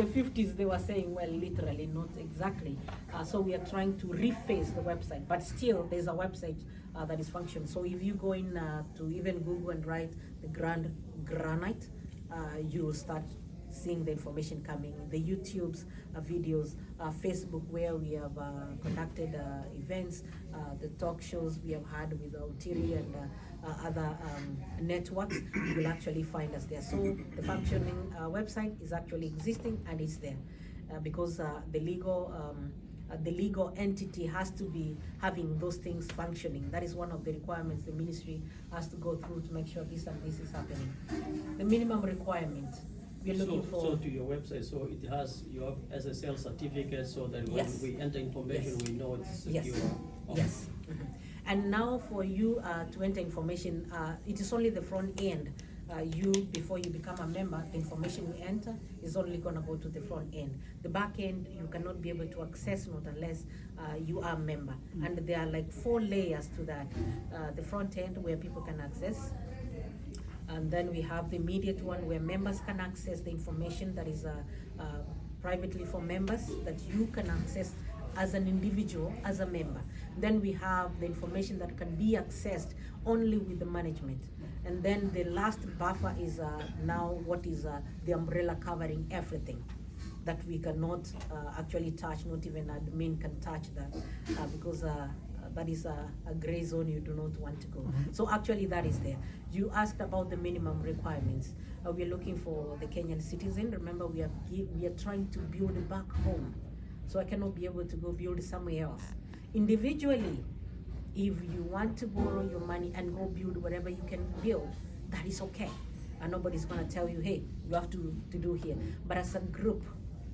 The 50s, they were saying, well, literally, not exactly. So we are trying to reface the website, but still there's a website that is functioning. So if you go in to even Google and write the Grand Granite, you will start seeing the information coming, the YouTube's videos, Facebook, where we have conducted events, the talk shows we have had with Altiri and other networks. You will actually find us there. So the functioning website is actually existing, and it's there because the legal entity has to be having those things functioning. That is one of the requirements the ministry has to go through to make sure this and this is happening. The minimum requirement we're looking for. So to your website, so it has your SSL certificate, so that when Yes. we enter information, Yes. we know it's Yes. secure. Yes. Mhm. And now for you to enter information, it is only the front end. Before you become a member, the information we enter is only going to go to the front end. The back end, you cannot be able to access not unless you are a member. And there are like 4 layers to that. The front end where people can access. And then we have the immediate one where members can access the information that is privately for members that you can access as an individual, as a member. Then we have the information that can be accessed only with the management. And then the last buffer is now what is the umbrella covering everything that we cannot actually touch, not even admin can touch that because that is a gray zone you do not want to go. So actually that is there. You asked about the minimum requirements. We are looking for the Kenyan citizen. Remember, we are trying to build back home. So I cannot be able to go build somewhere else. Individually, if you want to borrow your money and go build whatever you can build, that is okay. And nobody's gonna tell you, hey, you have to do here. But as a group,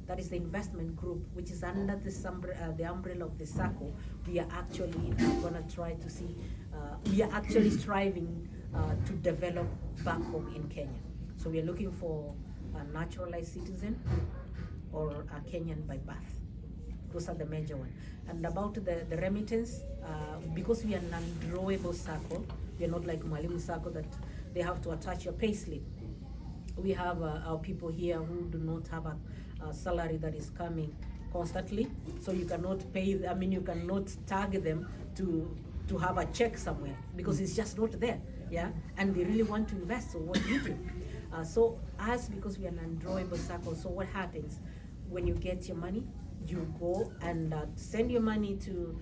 that is the investment group, which is under the umbrella of the SACCO, we are actually gonna try to see, we are actually striving to develop back home in Kenya. So we are looking for a naturalized citizen or a Kenyan by birth. Those are the major ones. And about the remittance, because we are an undrawable SACCO, we are not like Mwalimu SACCO that they have to attach your payslip. We have our people here who do not have a salary that is coming constantly, so you cannot pay. I mean, you cannot tag them to have a check somewhere because it's just not there. Yeah, and they really want to invest. So what do you do? So us, because we are an undrawable SACCO, so what happens when you get your money? You go and send your money to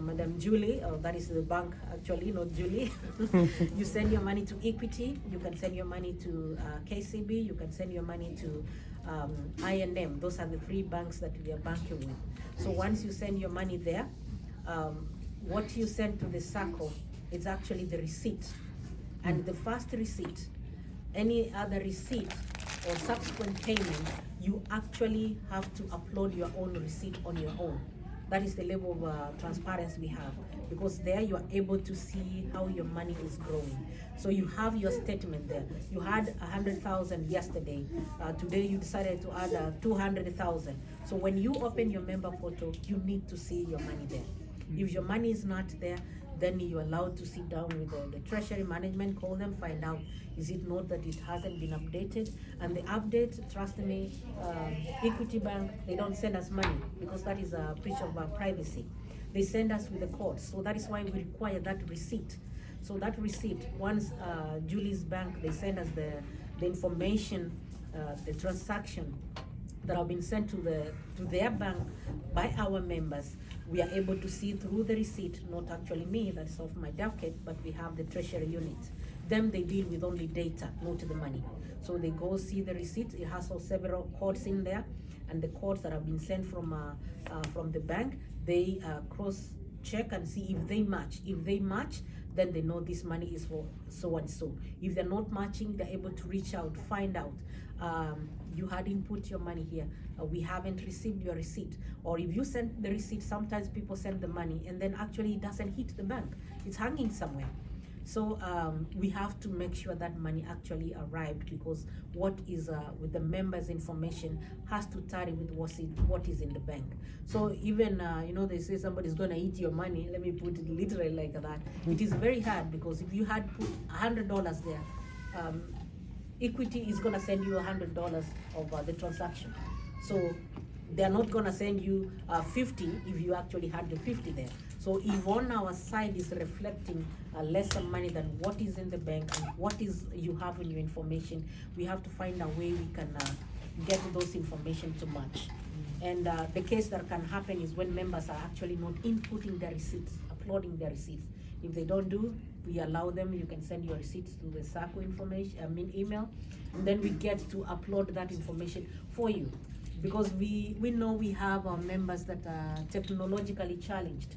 Madam Julie, that is the bank actually, not Julie. You send your money to Equity, you can send your money to KCB, you can send your money to I&M. Those are the 3 banks that we are banking with. So once you send your money there, what you send to the SACCO is actually the receipt. And the first receipt, any other receipt or subsequent payment, you actually have to upload your own receipt on your own. That is the level of transparency we have, because there you are able to see how your money is growing. So you have your statement there. You had 100,000 yesterday. Today you decided to add 200,000. So when you open your member portal, you need to see your money there. If your money is not there, then you're allowed to sit down with the treasury management, call them, find out, is it not that it hasn't been updated? And the update, trust me, Equity Bank, they don't send us money because that is a breach of our privacy. They send us with the code. So that is why we require that receipt. So that receipt, once Julie's bank, they send us the information, the transaction that have been sent to their bank by our members, we are able to see through the receipt, not actually me, that's off my docket, but we have the treasury unit. Them, they deal with only data, not the money. So they go see the receipt. It has several codes in there, and the codes that have been sent from the bank, they cross-check and see if they match. If they match, then they know this money is for so and so. If they're not matching, they're able to reach out, find out. You had input your money here. We haven't received your receipt. Or if you send the receipt, sometimes people send the money and then actually it doesn't hit the bank. It's hanging somewhere. So we have to make sure that money actually arrived, because what is with the members' information has to tally with what is in the bank. So even, they say somebody's going to eat your money. Let me put it literally like that. It is very hard, because if you had put $100 there, Equity is going to send you $100 of the transaction. So they're not gonna send you 50 if you actually had the 50 there. So if on our side is reflecting lesser money than what is in the bank and what is you have in your information, we have to find a way we can get those information to match. And the case that can happen is when members are actually not inputting their receipts, uploading their receipts. If they don't do, we allow them, you can send your receipts to the SACCO information, email, and then we get to upload that information for you. Because we know we have our members that are technologically challenged.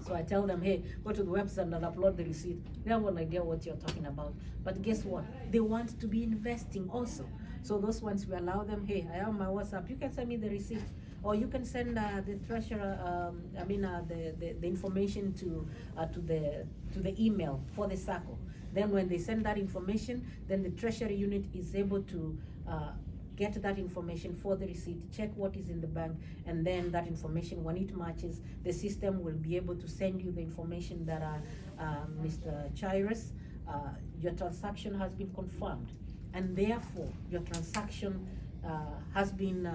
So I tell them, hey, go to the website and upload the receipt. They have an idea what you're talking about. But guess what? They want to be investing also. So those ones we allow them, hey, I have my WhatsApp, you can send me the receipt. Or you can send the treasurer, the information to the email for the SACCO. Then when they send that information, then the treasury unit is able to get that information for the receipt, check what is in the bank, and then that information, when it matches, the system will be able to send you the information that Mr. Chires, your transaction has been confirmed, and therefore your transaction has been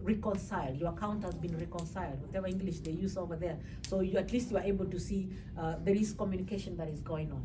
reconciled, your account has been reconciled, whatever English they use over there. So you, at least you are able to see there is communication that is going on.